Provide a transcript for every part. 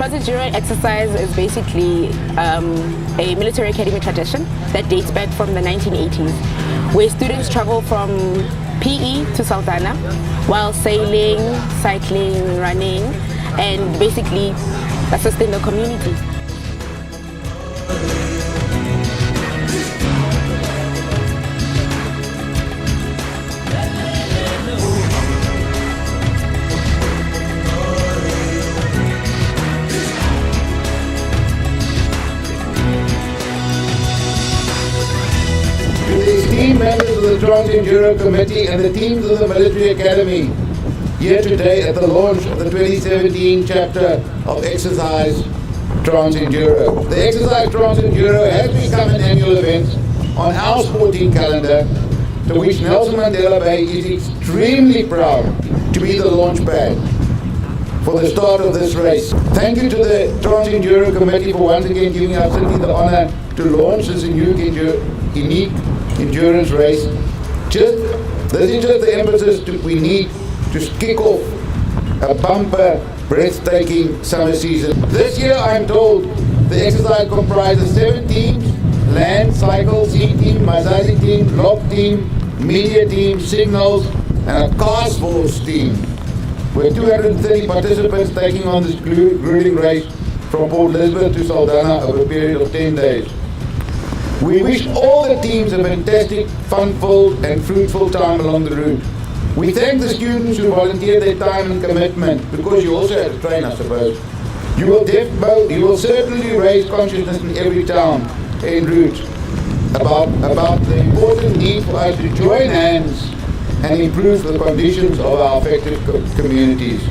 Trans Enduro exercise is basically a military academy tradition that dates back from the 1980s, where students travel from PE to Saldanha while sailing, cycling, running, and basically assisting the community. Esteemed members of the Trans Enduro Committee and the teams of the Military Academy, here today at the launch of the 2017 chapter of Exercise Trans Enduro. The Exercise Trans Enduro has become an annual event on our sporting calendar, to which Nelson Mandela Bay is extremely proud to be the launch pad for the start of this race. Thank you to the Trans Enduro Committee for once again giving our city the honor to launch this unique endurance race. This is just the emphasis we need to kick off a bumper, breathtaking summer season. This year, I'm told, the exercise comprises 7 teams: land, cycle, sea team, Mazazi team, lock team, media team, signals, and a cars force team, with 230 participants taking on this grueling race from Port Elizabeth to Saldanha over a period of 10 days. We wish all the teams a fantastic, fun-filled and fruitful time along the route. We thank the students who volunteered their time and commitment, because you also had to train, I suppose. You will certainly raise consciousness in every town en route about the important need for us to join hands and improve the conditions of our affected communities.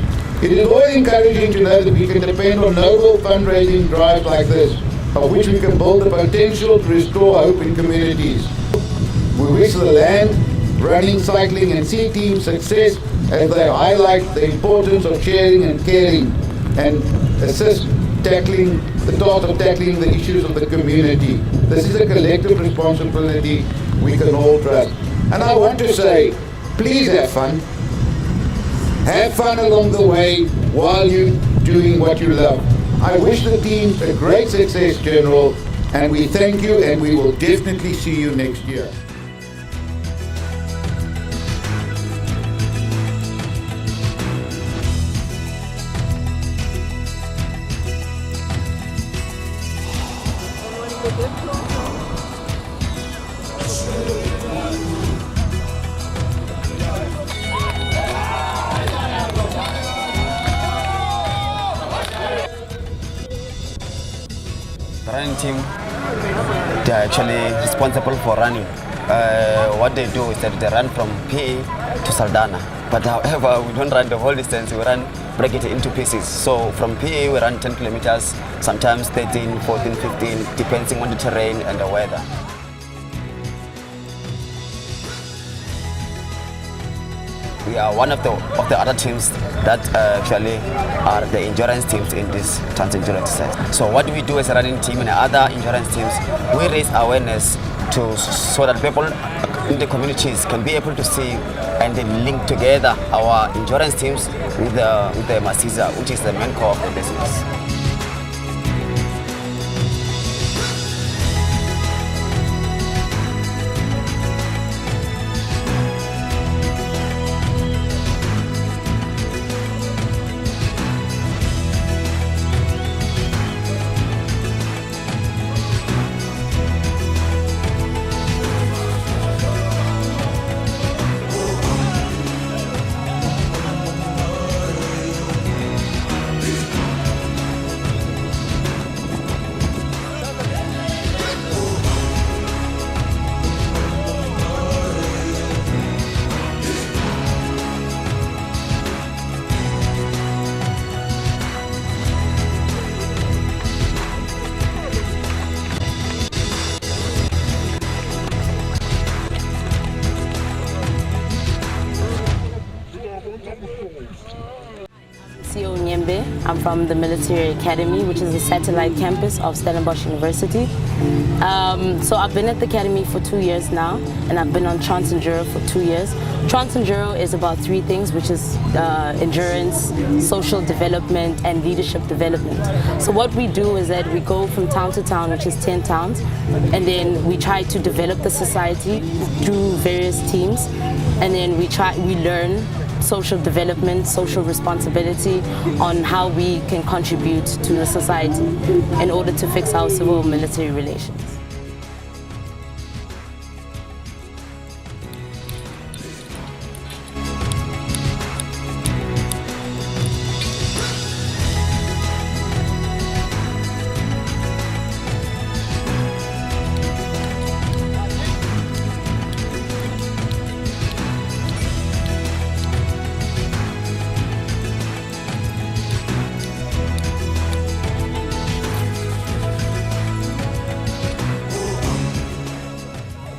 It is always encouraging to know that we can depend on noble fundraising drives like this, of which we can build the potential to restore hope in communities. We wish the land, running, cycling and sea team success as they highlight the importance of sharing and caring and assist tackling the task of tackling the issues of the community. This is a collective responsibility we can all trust. And I want to say, please have fun. Have fun along the way while you're doing what you love. I wish the teams a great success, General, and we thank you, and we will definitely see you next year. The running team, they are actually responsible for running. What they do is that they run from PA to Saldanha. But however, we don't run the whole distance, we break it into pieces. So from PA we run 10 kilometers, sometimes 13, 14, 15, depending on the terrain and the weather. We are one of the other teams that actually are the endurance teams in this Trans Enduro exercise. So what we do as a running team and other endurance teams, we raise awareness so that people in the communities can be able to see and then link together our endurance teams with the Masiza, which is the main core of the business. I'm from the Military Academy, which is a satellite campus of Stellenbosch University. So I've been at the academy for 2 years now, and I've been on Trans Enduro for 2 years. Trans Enduro is about 3 things, which is endurance, social development, and leadership development. So what we do is that we go from town to town, which is 10 towns, and then we try to develop the society through various teams, and then we learn social development, social responsibility on how we can contribute to the society in order to fix our civil-military relations.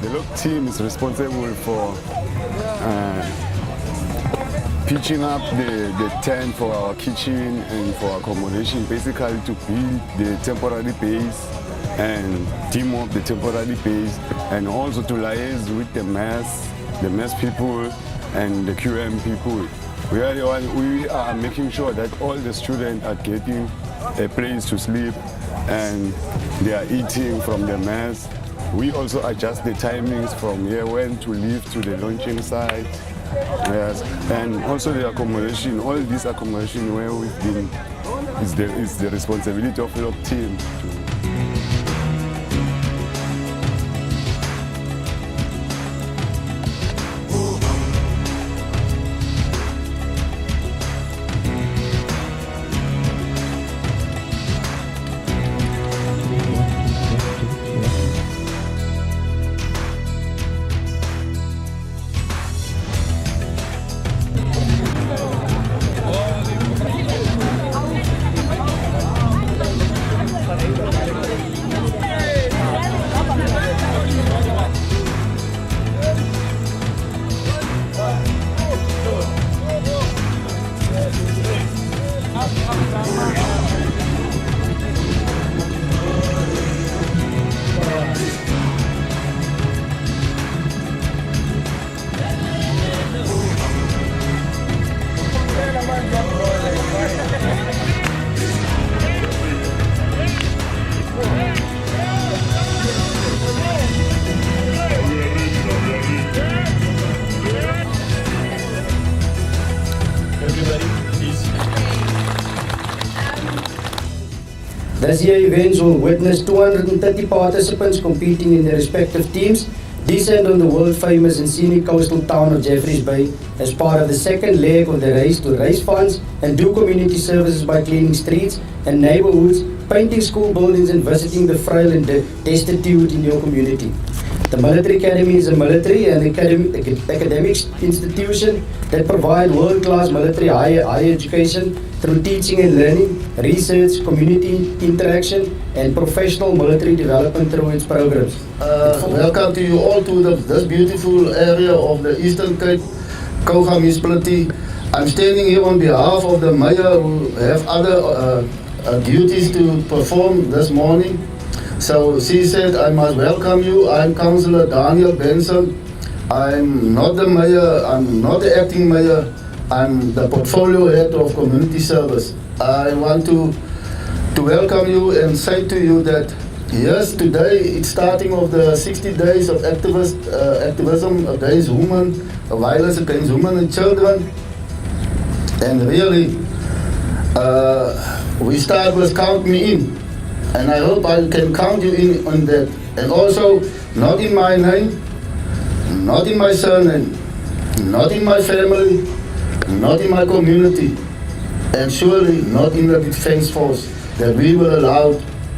The local team is responsible for pitching up the tent for our kitchen and for accommodation, basically to build the temporary base and team up the temporary base, and also to liaise with the mess people and the QM people. We are making sure that all the students are getting a place to sleep and they are eating from the mess. We also adjust the timings from here when to leave to the launching site. Yes, and also the accommodation. All this accommodation where we've been is the responsibility of the team. This year's events will witness 230 participants competing in their respective teams, descend on the world-famous and scenic coastal town of Jeffreys Bay as part of the second leg of the race to raise funds and do community services by cleaning streets and neighborhoods, painting school buildings and visiting the frail and destitute in your community. The Military Academy is a military and academic institution that provides world-class military higher education through teaching and learning, research, community interaction, and professional military development through its programs. Welcome to you all to this beautiful area of the Eastern Cape, Kouga municipality. I'm standing here on behalf of the mayor who have other duties to perform this morning. So she said I must welcome you. I'm Councillor Daniel Benson. I'm not the mayor, I'm not the acting mayor, I'm the portfolio head of community service. I want to welcome you and say to you that yes, today it's starting of the 60 days of activism against women, violence against women and children. And really, we start with count me in. And I hope I can count you in on that. And also, not in my name, not in my surname, not in my family, not in my community, and surely not in the defense force, that we will allow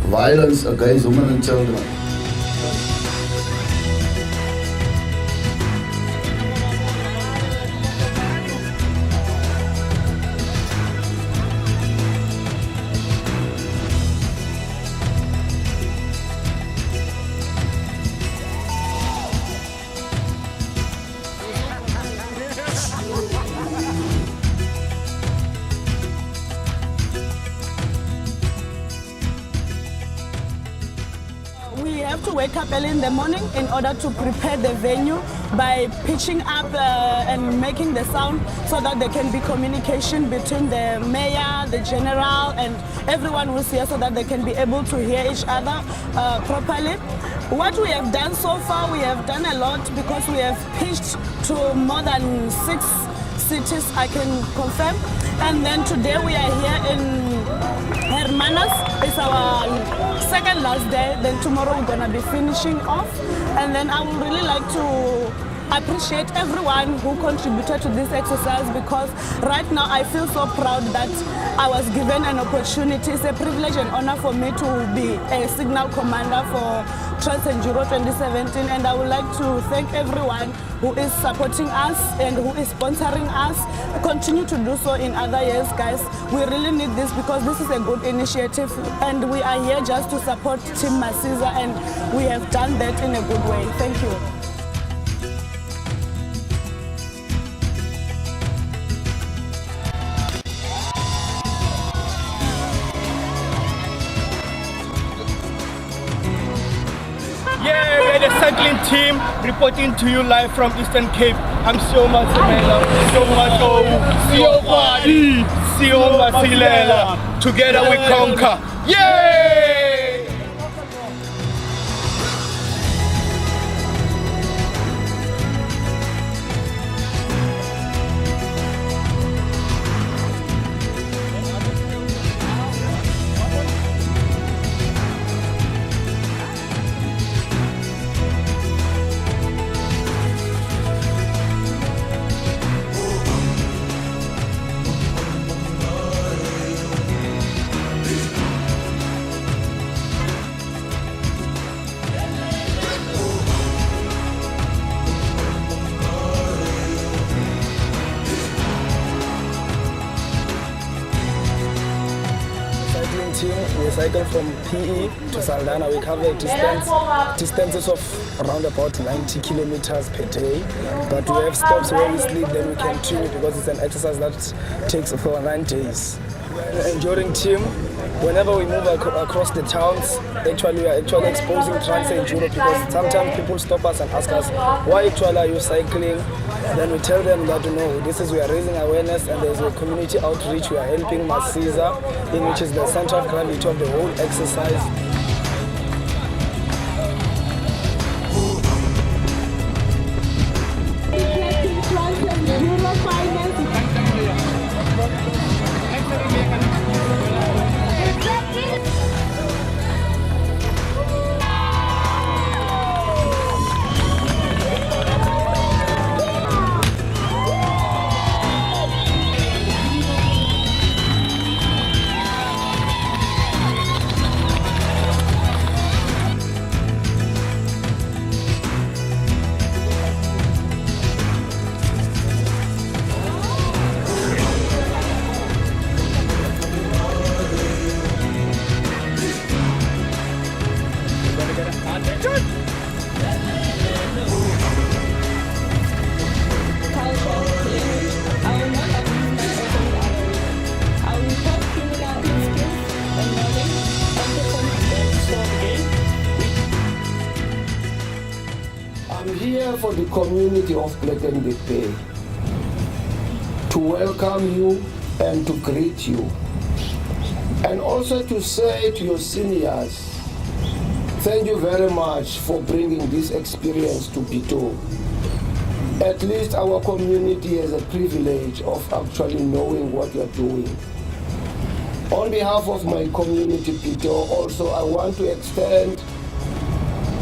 violence against women and children. We wake up early in the morning in order to prepare the venue by pitching up and making the sound so that there can be communication between the mayor, the general, and everyone who's here so that they can be able to hear each other properly. What we have done so far, we have done a lot because we have pitched to more than 6 cities, I can confirm. And then today we are here in Hermanas. It's our second last day. Then tomorrow we're gonna be finishing off. And then I would really like to appreciate everyone who contributed to this exercise, because right now I feel so proud that I was given an opportunity. It's a privilege and honor for me to be a signal commander for Trans Enduro 2017, and I would like to thank everyone who is supporting us and who is sponsoring us. Continue to do so in other years, guys. We really need this because this is a good initiative, and we are here just to support Team Masiza, and we have done that in a good way. Thank you. Yeah, we're the cycling team reporting to you live from Eastern Cape. I'm so much Masilela. Together we conquer. Yay! We cycle from PE to Saldanha. We cover distances of around about 90 kilometers per day. But we have stops where we sleep, then we continue because it's an exercise that takes for 9 days. We're an enduring team. Whenever we move across the towns, actually we are exposing Trans Enduro, because sometimes people stop us and ask us, why actually are you cycling? Then we tell them that, this is, we are raising awareness, and there's a community outreach. We are helping Masiza, in which is the center of gravity of the whole exercise. I'm here for the community of Plettenberg Bay to welcome you and to greet you, and also to say to your seniors, thank you very much for bringing this experience to Pito. At least our community has a privilege of actually knowing what you're doing. On behalf of my community, Pito, also I want to extend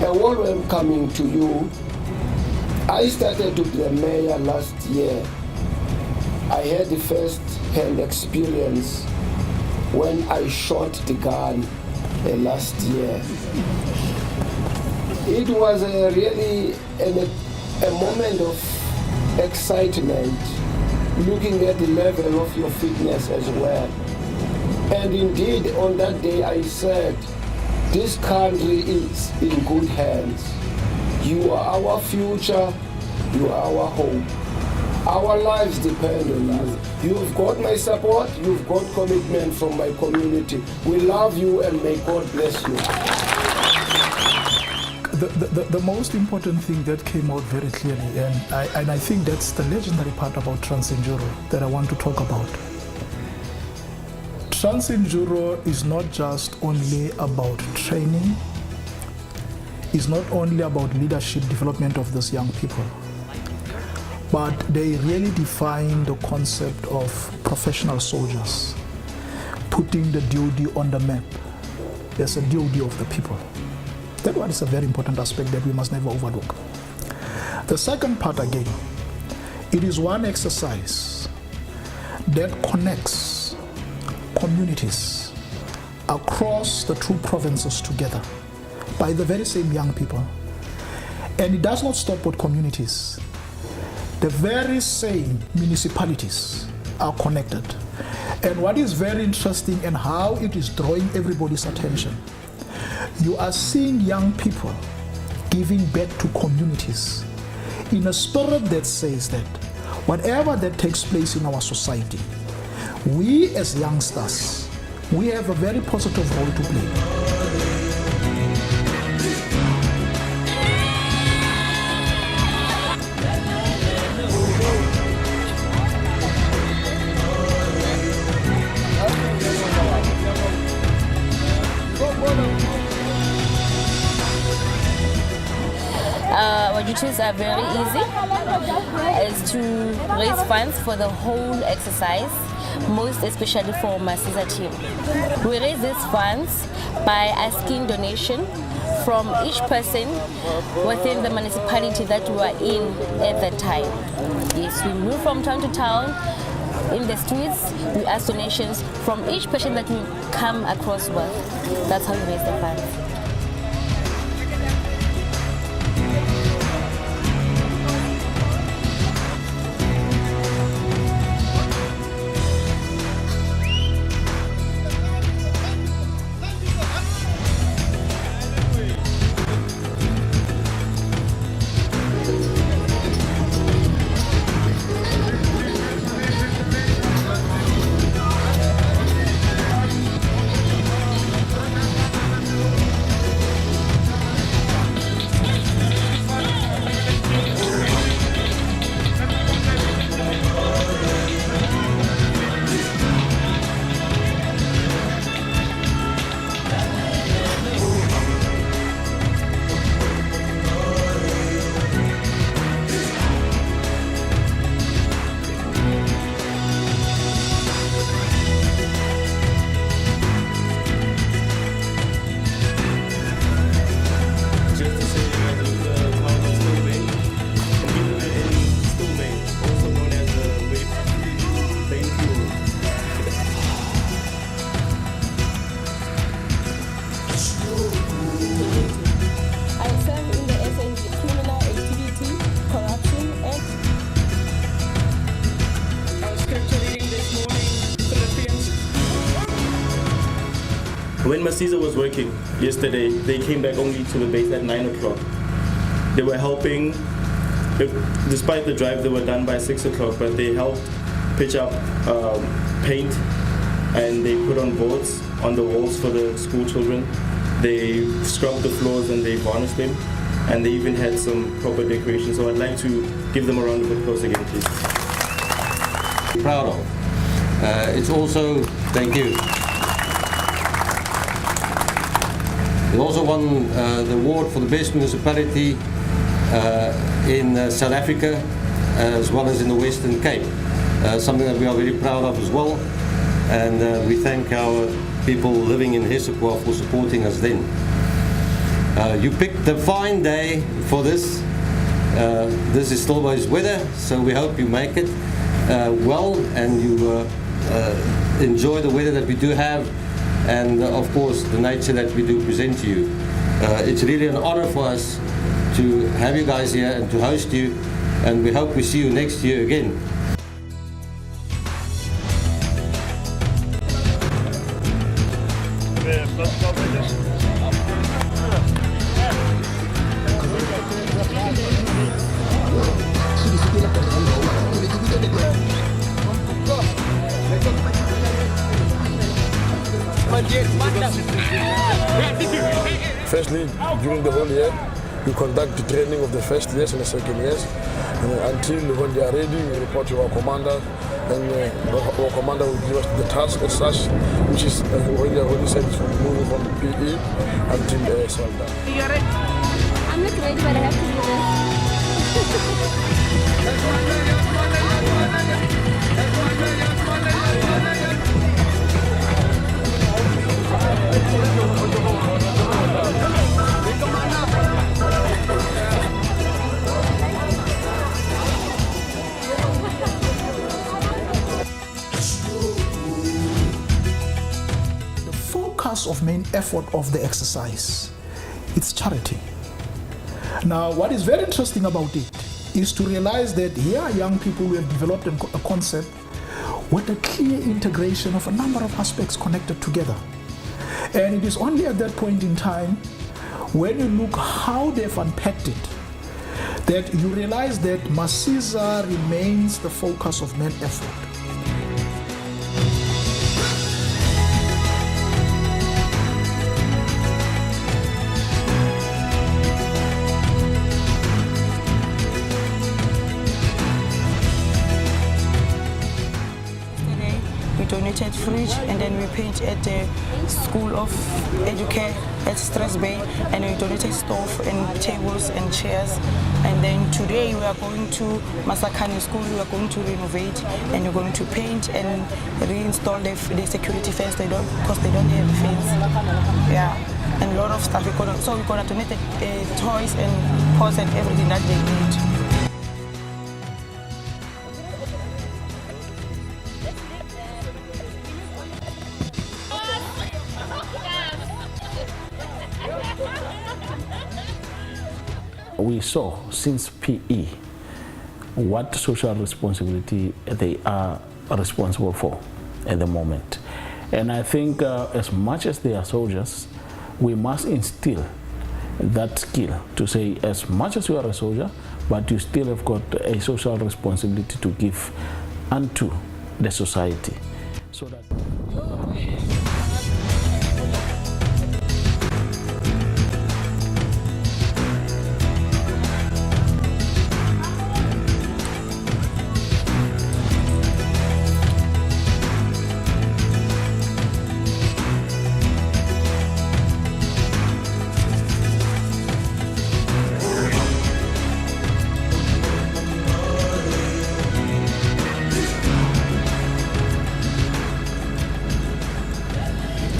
a warm welcoming to you. I started to be the mayor last year. I had the first-hand experience when I shot the gun last year. It was really a moment of excitement, looking at the level of your fitness as well. And indeed, on that day I said, this country is in good hands. You are our future, you are our hope. Our lives depend on you. You've got my support, you've got commitment from my community. We love you and may God bless you. The most important thing that came out very clearly, and I think that's the legendary part about Trans Enduro that I want to talk about. Trans Enduro is not just only about training, it's not only about leadership development of those young people, but they really define the concept of professional soldiers, putting the DOD on the map. There's a DOD of the people. That one is a very important aspect that we must never overlook. The second part again, it is one exercise that connects communities across the two provinces together by the very same young people. And it does not stop with communities. The very same municipalities are connected. And what is very interesting and how it is drawing everybody's attention, you are seeing young people giving back to communities in a spirit that says that whatever that takes place in our society, we as youngsters, we have a very positive role to play. Our duties are very easy, is to raise funds for the whole exercise, most especially for Masiza team. We raise these funds by asking donation from each person within the municipality that we are in at that time. Yes, we move from town to town. In the streets, we ask donations from each person that we come across with. That's how we raise the funds. When Masiza was working yesterday, they came back only to the base at 9 o'clock. They were helping, despite the drive, they were done by 6 o'clock, but they helped pitch up paint, and they put on boards on the walls for the school children. They scrubbed the floors and they varnished them, and they even had some proper decoration. So I'd like to give them a round of applause again, please. Proud of. It's also, thank you. They also won the award for the best municipality in South Africa, as well as in the Western Cape. Something that we are very proud of as well. And we thank our people living in Hessequa for supporting us then. You picked the fine day for this. This is Stillways weather, so we hope you make it well and you enjoy the weather that we do have, and of course the nature that we do present to you. It's really an honor for us to have you guys here and to host you, and we hope we see you next year again. Firstly, during the whole year, We conduct the training of the first years and the second years. Until when they are ready, we report to our commander, and our commander will give us the task as such, which is already said, from moving from PE until Solda. You ready? I'm not ready, but I have to do Of main effort of the exercise, it's charity. Now, what is very interesting about it is to realize that here young people who have developed a concept with a clear integration of a number of aspects connected together. And it is only at that point in time, when you look how they've unpacked it, that you realize that Masiza remains the focus of main effort. Donated fridge, and then we paint at the School of Educare at Stress Bay, and we donated stove and tables and chairs. And then today we are going to Masakani School. We are going to renovate, and we're going to paint and reinstall the security fence. Because they don't have a fence. Yeah, and a lot of stuff. So we're gonna donate toys and pots and everything that they need. We saw since PE what social responsibility they are responsible for at the moment. And I think as much as they are soldiers, we must instill that skill to say, as much as you are a soldier, but you still have got a social responsibility to give unto the society. So that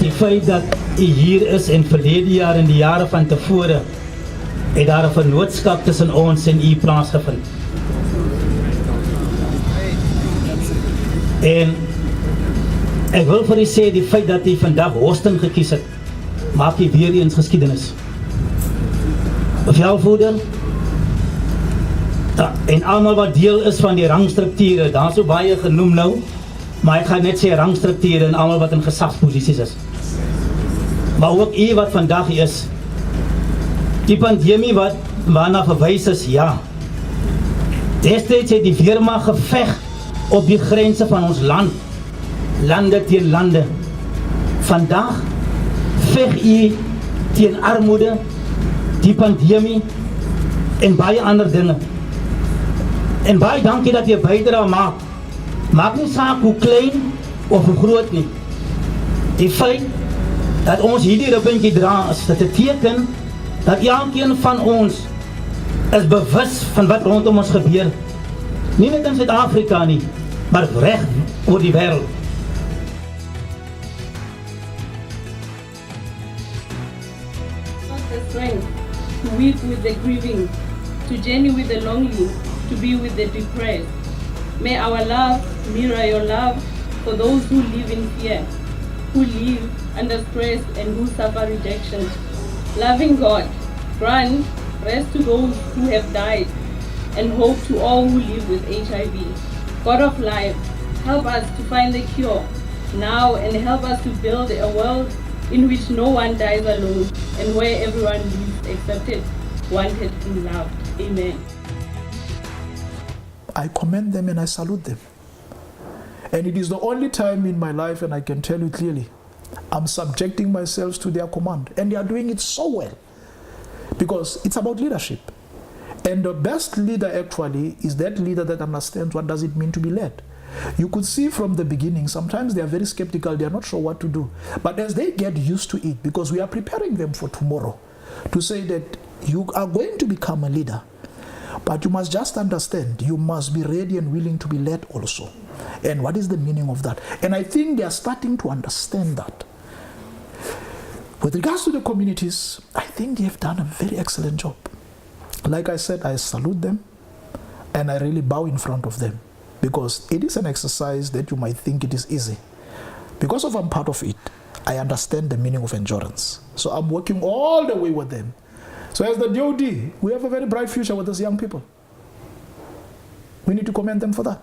die feit dat u hier is en verlede jaar en die jare van tevore het daar 'n vennootskap tussen ons en u plaasgevind. En ek wil vir u sê die feit dat u vandag Hosting gekies het, maak u weer eens geskiedenis. Bevelvoerder, en almal wat deel is van die rangstrukture, daar so baie genoem nou, maar ek gaan net sê rangstrukture en almal wat in gesagsposisies is. Maar ook u wat vandag is. Die pandemie wat waarna verwys is, ja. Destyds het die weermag geveg op die grense van ons land. Lande teen lande. Vandag veg u teen armoede, die pandemie en baie ander dinge. En baie dankie dat jy bydra maak. Maak nie saak hoe klein of hoe groot nie. Die feit dat ons hierdie ribbentjie dra is dit 'n teken dat elkeen van ons is bewus van wat rondom ons gebeur. Nie net in Suid-Afrika nie, maar reg oor die wêreld. The strength to weep with the grieving, to journey with the lonely, to be with the depressed. May our love mirror your love for those who live in fear, who live under stress and who suffer rejection. Loving God, grant rest to those who have died and hope to all who live with HIV. God of life, help us to find the cure now and help us to build a world in which no one dies alone and where everyone lives accepted, wanted and loved. Amen. I commend them and I salute them. And it is the only time in my life, and I can tell you clearly, I'm subjecting myself to their command. And they are doing it so well. because it's about leadership. And the best leader actually is that leader that understands what does it mean to be led. You could see from the beginning, sometimes they are very skeptical, they are not sure what to do. But as they get used to it, because we are preparing them for tomorrow, to say that you are going to become a leader, but you must just understand, you must be ready and willing to be led also. And what is the meaning of that? And I think they are starting to understand that. With regards to the communities, I think they have done a very excellent job. Like I said, I salute them and I really bow in front of them, because it is an exercise that you might think it is easy. Because of I'm part of it, I understand the meaning of endurance. So I'm working all the way with them. So as the DOD, we have a very bright future with these young people. We need to commend them for that.